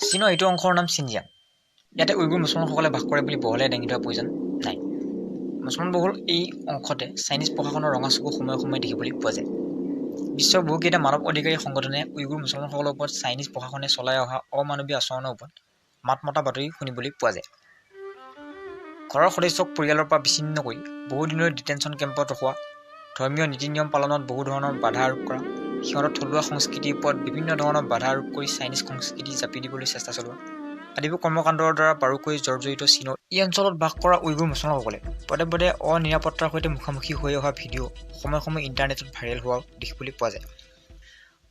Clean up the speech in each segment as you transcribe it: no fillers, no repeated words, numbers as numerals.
চীনৰ এইটো অংশৰ নাম চিনজিয়াং। ইয়াতে উইগুৰ মুছলমানসকলে বাস কৰে বুলি বহলাই দাঙি ধৰাৰ প্ৰয়োজন নাই। মুছলমানবহুল এই অংশতে চাইনিজ প্ৰশাসনৰ ৰঙা চকু সময়ে সময়ে দেখিবলৈ পোৱা যায়। বিশ্বৰ বহুকেইটা মানৱ অধিকাৰী সংগঠনে উইগুৰ মুছলমানসকলৰ ওপৰত চাইনিজ প্ৰশাসনে চলাই অহা অমানৱীয় আচৰণৰ ওপৰত মাত মতা বাতৰি শুনিবলৈ পোৱা যায়। ঘৰৰ সদস্যক পৰিয়ালৰ পৰা বিচ্ছিন্ন কৰি বহুদিনলৈ ডিটেনশ্যন কেম্পত ৰখোৱা, ধৰ্মীয় নীতি নিয়ম পালনত বহু ধৰণৰ বাধা আৰোপ কৰা, সিহঁতৰ থলুৱা সংস্কৃতিৰ ওপৰত বিভিন্ন ধৰণৰ বাধা আৰোপ কৰি চাইনিজ সংস্কৃতি জাপি দিবলৈ চেষ্টা চলোৱা আদিবোৰ কৰ্মকাণ্ডৰ দ্বাৰা বাৰুকৈ জৰ্জৰিত চীনৰ এই অঞ্চলত বাস কৰা উইগুৰ মুছলমানসকলে পদে পদে অনিৰাপত্তাৰ সৈতে মুখামুখি হৈ অহা ভিডিঅ' সময়ে সময়ে ইণ্টাৰনেটত ভাইৰেল হোৱাও দেখিবলৈ পোৱা যায়।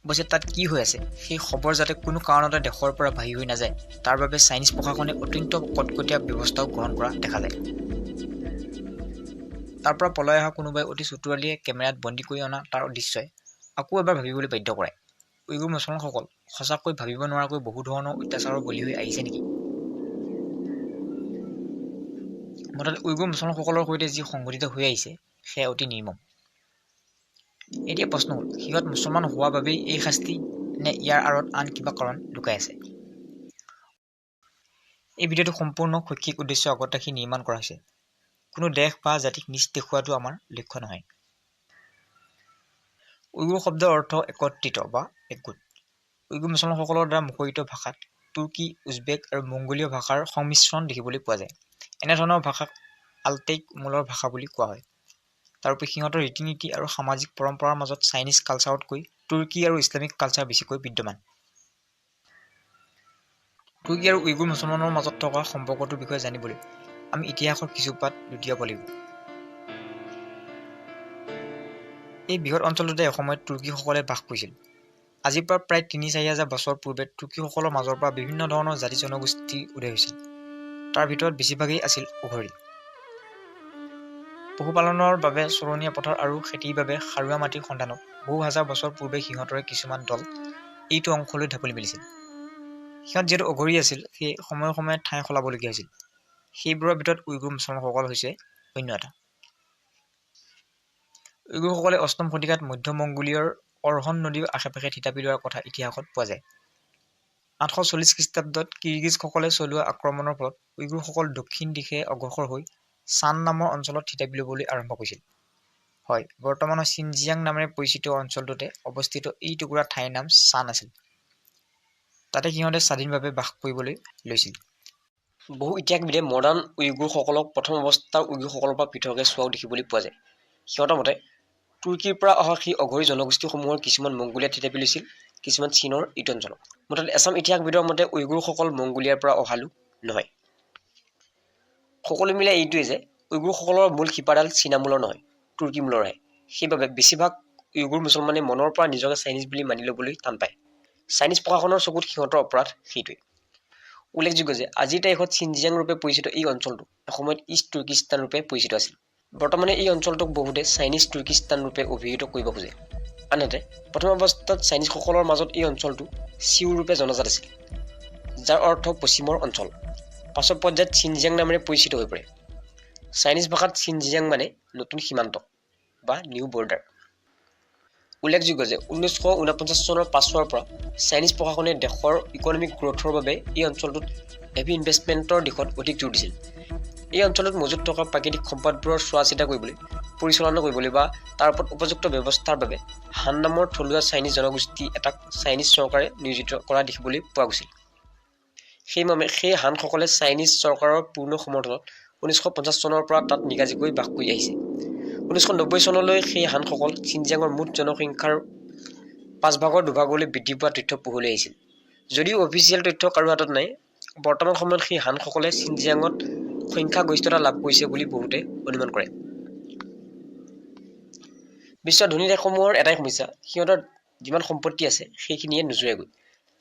অৱশ্যে তাত কি হৈ আছে সেই খবৰ যাতে কোনো কাৰণতে দেশৰ পৰা বাহিৰ হৈ নাযায় তাৰ বাবে চাইনিজ প্ৰশাসনে অত্যন্ত কটকটীয়া ব্যৱস্থাও গ্ৰহণ কৰা দেখা যায়। তাৰ পৰা পলাই অহা কোনোবাই অতি চতুৰালিয়ে কেমেৰাত বন্দী কৰি অনা তাৰ দৃশ্যই আকৌ এবাৰ ভাবিবলৈ বাধ্য কৰায়, উইগুৰ মুছলমানসকল সঁচাকৈ ভাবিব নোৱাৰাকৈ বহু ধৰণৰ অত্যাচাৰৰ বলি হৈ আহিছে নেকি? মুঠতে উইগুৰ মুছলমানসকলৰ সৈতে যি সংঘটিত হৈ আহিছে সেয়া অতি নিৰ্মম। এতিয়া প্ৰশ্ন হ'ল, সিহঁত মুছলমান হোৱা বাবেই এই শাস্তি নে ইয়াৰ আঁৰত আন কিবা কাৰণ লুকাই আছে? এই ভিডিঅ'টো সম্পূৰ্ণ শৈক্ষিক উদ্দেশ্য আগত ৰাখি নিৰ্মাণ কৰা হৈছে। কোনো দেশ বা জাতিক নিচ দেখুওৱাটো আমাৰ লক্ষ্য নহয়। উইগুৰ শব্দৰ অৰ্থ একত্ৰিত বা একগোট। উইগুৰ মুছলমানসকলৰ দ্বাৰা মুখৰিত ভাষাত তুৰ্কী, উজবেক আৰু মংগোলীয় ভাষাৰ সংমিশ্ৰণ দেখিবলৈ পোৱা যায়। এনেধৰণৰ ভাষাক আলটেইক মূলৰ ভাষা বুলি কোৱা হয়। তাৰোপৰি সিহঁতৰ ৰীতি নীতি আৰু সামাজিক পৰম্পৰাৰ মাজত চাইনিজ কালচাৰতকৈ তুৰ্কী আৰু ইছলামিক কালচাৰ বেছিকৈ বিদ্যমান। তুৰ্কী আৰু উইগুৰ মুছলমানৰ মাজত থকা সম্পৰ্কটোৰ বিষয়ে জানিবলৈ আমি ইতিহাসৰ কিছু পাত লুটিয়াব লাগিব। এই বৃহৎ অঞ্চলটোতে এসময়ত তুৰ্কীসকলে বাস কৰিছিল। আজিৰ পৰা প্ৰায় ৩-৪ হাজাৰ বছৰ পূৰ্বে তুৰ্কীসকলৰ মাজৰ পৰা বিভিন্ন ধৰণৰ জাতি জনগোষ্ঠীৰ উদয় হৈছিল। তাৰ ভিতৰত বেছিভাগেই আছিল উঘৰী। পশুপালনৰ বাবে চৰণীয়া পথাৰ আৰু খেতিৰ বাবে সাৰুৱা মাটিৰ সন্ধানত বহু হাজাৰ বছৰ পূৰ্বে সিহঁতৰে কিছুমান দল এইটো অংশলৈ ঢাপলি মেলিছিল। সিহঁত যিহেতু অঘৰী আছিল সেয়ে সময়ে সময়ে ঠাই সলাবলগীয়া হৈছিল। সেইবোৰৰ ভিতৰত উইগুৰ মুছলমানসকল হৈছে অন্য এটা। উইগুৰসকলে ৮ম শতিকাত মধ্য মংগোলীয়ৰ অৰহন নদীৰ আশে-পাশে থিতাপি লোৱাৰ কথা ইতিহাসত পোৱা যায়। ৮৪০ খ্ৰীষ্টাব্দত কিৰগিজসকলে চলোৱা আক্ৰমণৰ ফলত উইগুৰসকল দক্ষিণ দিশে অগ্ৰসৰ হৈ চান নামৰ অঞ্চলত থিতাপি ল'বলৈ আৰম্ভ কৰিছিল। হয়, বৰ্তমানৰ চিনজিয়াং নামেৰে পৰিচিত অঞ্চলটোতে অৱস্থিত এই টুকুৰা ঠাইৰ নাম চান আছিল। তাতে সিহঁতে স্বাধীনভাৱে বাস কৰিবলৈ লৈছিল। বহু ইতিহাসবিদে মডাৰ্ণ উইগুৰসকলক প্ৰথম অৱস্থাৰ উইগুৰসকলৰ পৰা পৃথকভাৱে চোৱাও দেখিবলৈ পোৱা যায়। সিহঁতৰ মতে তুৰ্কীৰ পৰা অহা সেই অঘৰী জনগোষ্ঠীসমূহৰ কিছুমান মংগোলীয়াত থিতাপি লৈছিল, কিছুমান চীনৰ এইটো অঞ্চলত। মুঠতে এচাম ইতিহাসবিদৰ মতে উইগুৰসকল মংগোলীয়াৰ পৰা অহা লোক নহয়। সকলো মিলাই এইটোৱে যে উইগুৰসকলৰ মূল শিপাডাল চীনা মূলৰ নহয়, তুৰ্কী মূলৰহে। সেইবাবে বেছিভাগ উইগুৰ মুছলমানে মনৰ পৰা নিজকে চাইনিজ বুলি মানি ল'বলৈ টান পায়। চাইনিজ প্ৰশাসনৰ চকুত সিহঁতৰ অপৰাধ সেইটোৱে। উল্লেখযোগ্য যে আজিৰ তাৰিখত চিনজিয়াং ৰূপে পৰিচিত এই অঞ্চলটো এসময়ত ইষ্ট তুৰ্কিস্তান ৰূপে পৰিচিত আছিল। বৰ্তমানে এই অঞ্চলটোক বহুতে চাইনিজ তুৰ্কিস্তান ৰূপে অভিহিত কৰিব খোজে। আনহাতে প্ৰথম অৱস্থাত চাইনিজসকলৰ মাজত এই অঞ্চলটো চিউ ৰূপে জনাজাত আছিল, যাৰ অৰ্থ পশ্চিমৰ অঞ্চল। পাছৰ পৰ্যায়ত চিনজিয়াং নামেৰে পৰিচিত হৈ পৰে। চাইনিজ ভাষাত চিনজিয়াং মানে নতুন সীমান্ত বা নিউ বৰ্ডাৰ। উল্লেখযোগ্য যে 1949 চনৰ পাছৰ পৰা চাইনিজ প্ৰশাসনে দেশৰ ইকনমিক গ্ৰথৰ বাবে এই অঞ্চলটোত হেভি ইনভেষ্টমেণ্টৰ দিশত অধিক জোৰ দিছিল। এই অঞ্চলত মজুত থকা প্ৰাকৃতিক সম্পদবোৰৰ চোৱা চিতা কৰিবলৈ, পৰিচালনা কৰিবলৈ বা তাৰ ওপৰত উপযুক্ত ব্যৱস্থাৰ বাবে হান নামৰ থলুৱা চাইনিজ জনগোষ্ঠী এটাক চাইনিজ চৰকাৰে নিয়োজিত কৰা দেখিবলৈ পোৱা গৈছিল। সেইমৰ্মে সেই হানসকলে চাইনিজ চৰকাৰৰ পূৰ্ণ সমৰ্থনত 1950 চনৰ পৰা তাত নিগাজীকৈ বাস কৰি আহিছে। 1990 চনলৈ সেই হানসকল চিনজিয়াঙৰ মুঠ জনসংখ্যাৰ 2/5লৈ বৃদ্ধি পোৱা তথ্য পোহৰলৈ আহিছিল। যদিও অফিচিয়েল তথ্য কাৰো হাতত নাই, বৰ্তমান সময়ত সেই হানসকলে চিনজিয়াঙত সংখ্যাগৰিষ্ঠতা লাভ কৰিছে বুলি বহুতে অনুমান কৰে। বিশ্বৰ ধনী দেশসমূহৰ এটাই সমস্যা, সিহঁতৰ যিমান সম্পত্তি আছে সেইখিনিয়ে নোজোৰেগৈ।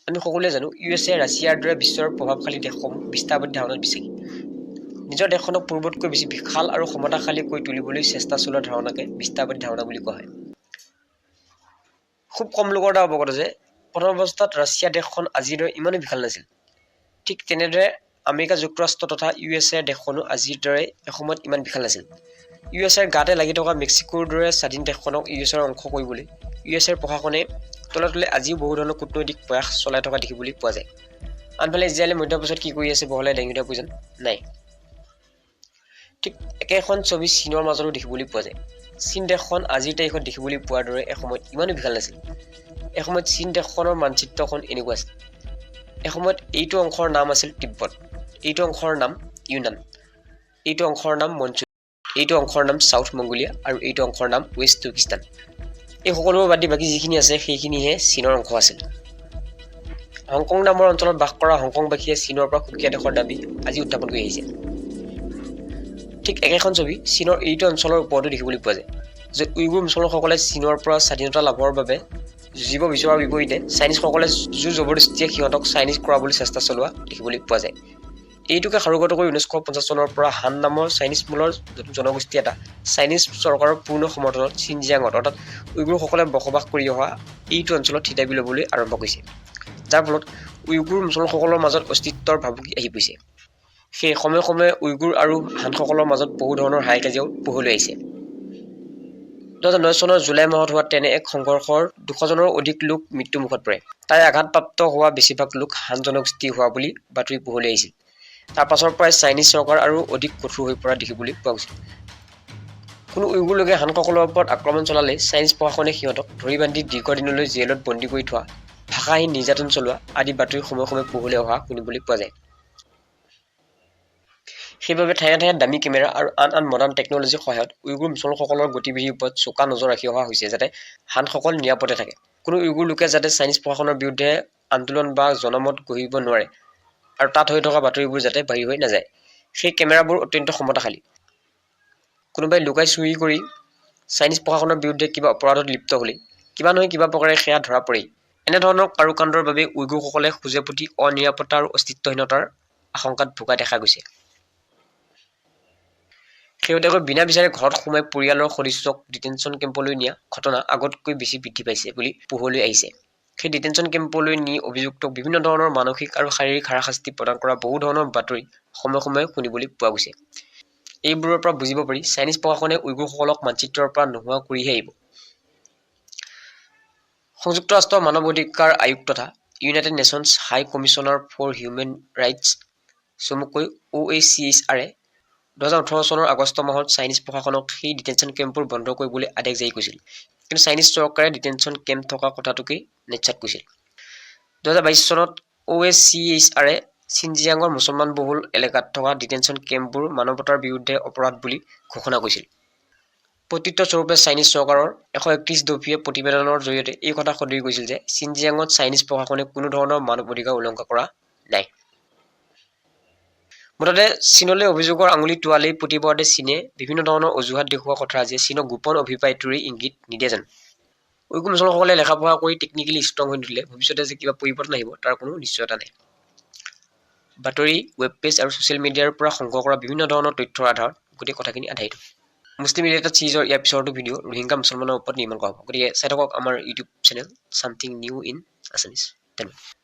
আমি সকলোৱে জানো USA, ৰাছিয়াৰ দৰে বিশ্বৰ প্ৰভাৱশালী দেশসমূহ বিস্তাৰবাদী ধাৰণাত বিশ্বাসী। নিজৰ দেশখনক পূৰ্বতকৈ বেছি বিশাল আৰু সমতাশালী কৰি তুলিবলৈ চেষ্টা চলোৱা ধাৰণাকে বিস্তাৰবাদী ধাৰণা বুলি কোৱা হয়। খুব কম লোকৰ দ্বাৰা অৱগত যে প্ৰথম অৱস্থাত ৰাছিয়া দেশখন আজিৰ দৰে ইমানো বিশাল নাছিল। ঠিক তেনেদৰে আমেৰিকা যুক্তৰাষ্ট্ৰ তথা USA দেশখনো আজিৰ দৰে এসময়ত ইমান বিশাল নাছিল। USAৰ গাতে লাগি থকা মেক্সিকোৰ দৰে স্বাধীন দেশখনক USAৰ অংশ কৰিবলৈ USAৰ প্ৰশাসনে তলে তলে আজিও বহু ধৰণৰ কূটনৈতিক প্ৰয়াস চলাই থকা দেখিবলৈ পোৱা যায়। আনফালে ইজৰাইলে মধ্যপ্ৰাচ্যত কি কৰি আছে বহলাই দাঙি উঠাৰ প্ৰয়োজন নাই। ঠিক একেখন ছবি চীনৰ মাজতো দেখিবলৈ পোৱা যায়। চীন দেশখন আজিৰ তাৰিখত দেখিবলৈ পোৱাৰ দৰে এসময়ত ইমানো বিশাল নাছিল। এসময়ত চীন দেশখনৰ মানচিত্ৰখন এনেকুৱা আছিল। এসময়ত এইটো অংশৰ নাম আছিল তিব্বত, এইটো অংশৰ নাম ইউনান, এইটো অংশৰ নাম মনচুৰিয়া, এইটো অংশৰ নাম চাউথ মংগোলিয়া আৰু এইটো অংশৰ নাম ৱেষ্ট তুৰ্কিস্তান। এই সকলোবোৰ বাদ দি বাকী যিখিনি আছে সেইখিনিহে চীনৰ অংশ আছিল। হংকং নামৰ অঞ্চলত বাস কৰা হংকংবাসীয়ে চীনৰ পৰা সুকীয়া দেশৰ দাবী আজি উত্থাপন কৰি আহিছে। ঠিক একেখন ছবি চীনৰ এইটো অঞ্চলৰ ওপৰতো দেখিবলৈ পোৱা যায়, যে উইগুৰ মুছলমানসকলে চীনৰ পৰা স্বাধীনতা লাভৰ বাবে যুঁজিব বিচৰাৰ বিপৰীতে চাইনিজসকলে জোৰ জবৰদস্তিয়ে সিহঁতক চাইনিজ কৰাবলৈ চেষ্টা চলোৱা দেখিবলৈ পোৱা যায়। এইটোকে সাৰোগত কৰি 1950 চনৰ পৰা হান নামৰ চাইনিজ মূলৰ জনগোষ্ঠী এটা চাইনিজ চৰকাৰৰ পূৰ্ণ সমৰ্থনত চিনজিয়াঙত অৰ্থাৎ উইগুৰসকলে বসবাস কৰি অহা এইটো অঞ্চলত থিতাপি ল'বলৈ আৰম্ভ কৰিছে, যাৰ ফলত উইগুৰ মুছলমানসকলৰ মাজত অস্তিত্বৰ ভাবুকি আহি পৰিছে। সেই সময়ে সময়ে উইগুৰ আৰু হানসকলৰ মাজত বহু ধৰণৰ হাই কাজিয়াও পোহৰলৈ আহিছে। 2009 চনৰ জুলাই মাহত হোৱা তেনে এক সংঘৰ্ষৰ 200জনৰ অধিক লোক মৃত্যুমুখত পৰে। তাৰে আঘাতপ্ৰাপ্ত হোৱা বেছিভাগ লোক হান জনগোষ্ঠী হোৱা বুলি বাতৰি পোহৰলৈ আহিছিল। তাৰ পাছৰ পৰাই চাইনিজ চৰকাৰ আৰু অধিক কঠোৰ হৈ পৰা দেখিবলৈ পোৱা গৈছিল। কোনো উইগুৰ লোকে হানসকলৰ ওপৰত আক্ৰমণ চলালে চাইনিজ প্ৰশাসনে সিহঁতক ধৰি বান্ধি দীৰ্ঘদিনলৈ জেলত বন্দী কৰি থোৱা, ভাষাহীন নিৰ্যাতন চলোৱা আদি বাতৰি সময়ে সময়ে পোহৰলৈ অহা শুনিবলৈ পোৱা যায়। সেইবাবে ঠায়ে ঠায়ে দামী কেমেৰা আৰু আন মডাৰ্ণ টেকনলজিৰ সহায়ত উইগুৰ মুছলমানসকলৰ গতিবিধিৰ ওপৰত চোকা নজৰ ৰাখি অহা হৈছে, যাতে হানসকল নিৰাপদে থাকে। কোনো উইগুৰ লোকে যাতে চাইনিজ প্ৰশাসনৰ বিৰুদ্ধে আন্দোলন বা জনমত গঢ়িব নোৱাৰে আৰু তাত হৈ থকা বাতৰিবোৰ যাতে বাহিৰ হৈ নাযায়। সেই কেমেৰাবোৰ অত্যন্ত ক্ষমতাশালী। কোনোবাই লুকাই চুৰি কৰি চাইনিজ প্ৰশাসনৰ বিৰুদ্ধে কিবা অপৰাধত লিপ্ত হ'লে কিবা নহয় কিবা প্ৰকাৰে সেয়া ধৰা পৰেই। এনেধৰণৰ কাৰুকাণ্ডৰ বাবে উইগুৰসকলে সোজে প্ৰতি অনিৰাপত্তা আৰু অস্তিত্বহীনতাৰ আশংকাত ভোগা দেখা গৈছে। শেহতীয়াকৈ বিনা বিচাৰে ঘৰত সোমাই পৰিয়ালৰ সদস্যক ডিটেনশ্যন কেম্পলৈ নিয়া ঘটনা আগতকৈ বেছি বৃদ্ধি পাইছে বুলি পোহৰলৈ আহিছে। সেই ডিটেনশ্যন কেম্পলৈ নি অভিযুক্তক বিভিন্ন ধৰণৰ মানসিক আৰু শাৰীৰিক হাৰাশাস্তি প্ৰদান কৰা বহু ধৰণৰ বাতৰি সময়ে সময়ে শুনিবলৈ পোৱা গৈছে। এইবোৰৰ পৰা বুজিব পাৰি চাইনিজ প্ৰশাসনে উইগুৰসকলক মানচিত্ৰৰ পৰা নোহোৱা কৰিহে আহিব। সংযুক্ত ৰাষ্ট্ৰৰ মানৱ অধিকাৰ আয়োগ তথা united nations high commissioner for human rights চমুকৈ OHCHR 2018 চনৰ আগষ্ট মাহত চাইনিজ প্ৰশাসনক সেই ডিটেনশ্যন কেম্পবোৰ বন্ধ কৰিবলৈ আদেশ জাৰি কৰিছিল। কিন্তু চাইনিজ চৰকাৰে ডিটেনশ্যন কেম্প থকা কথাটোকেই নিশ্চিত কৰিছিল। 2022 চনত OHCHR চিনজিয়াঙৰ মুছলমানবহুল এলেকাত থকা ডিটেনশ্যন কেম্পবোৰ মানৱতাৰ বিৰুদ্ধে অপৰাধ বুলি ঘোষণা কৰিছিল। প্ৰত্যুত্তৰস্বৰূপে চাইনিজ চৰকাৰৰ 131 দফীয় প্ৰতিবেদনৰ জৰিয়তে এই কথা সদৰি কৰিছিল যে চিনজিয়াঙত চাইনিজ প্ৰশাসনে কোনো ধৰণৰ মানৱ অধিকাৰ উলংঘা কৰা নাই। মুঠতে চীনলৈ অভিযোগৰ আঙুলি টোৱালেই প্ৰতিবাৰতে চীনে বিভিন্ন ধৰণৰ অজুহাত দেখুওৱা কথা যে চীনক গোপন অভিপ্ৰায়টোৰে ইংগিত নিদিয়ে জানো। উইগুৰ মুছলমানসকলে লেখা পঢ়া কৰি টেকনিকেলি ষ্ট্ৰং হৈ নুঠিলে ভৱিষ্যতে যে কিবা পৰিৱৰ্তন আহিব তাৰ কোনো নিশ্চয়তা নাই। বাতৰি, ৱেব পেজ আৰু ছ'চিয়েল মিডিয়াৰ পৰা সংগ্ৰহ কৰা বিভিন্ন ধৰণৰ তথ্যৰ আধাৰত গোটেই কথাখিনি আধাৰিত। মুছলিম ৰিলেটেড চিৰিজৰ ইয়াৰ পিছৰটো ভিডিঅ' ৰোহিংগা মুছলমানৰ ওপৰত নিৰ্মাণ কৰা হ'ব। গতিকে চাই থাকক আমাৰ YouTube channel something new in Assamese. ধন্যবাদ।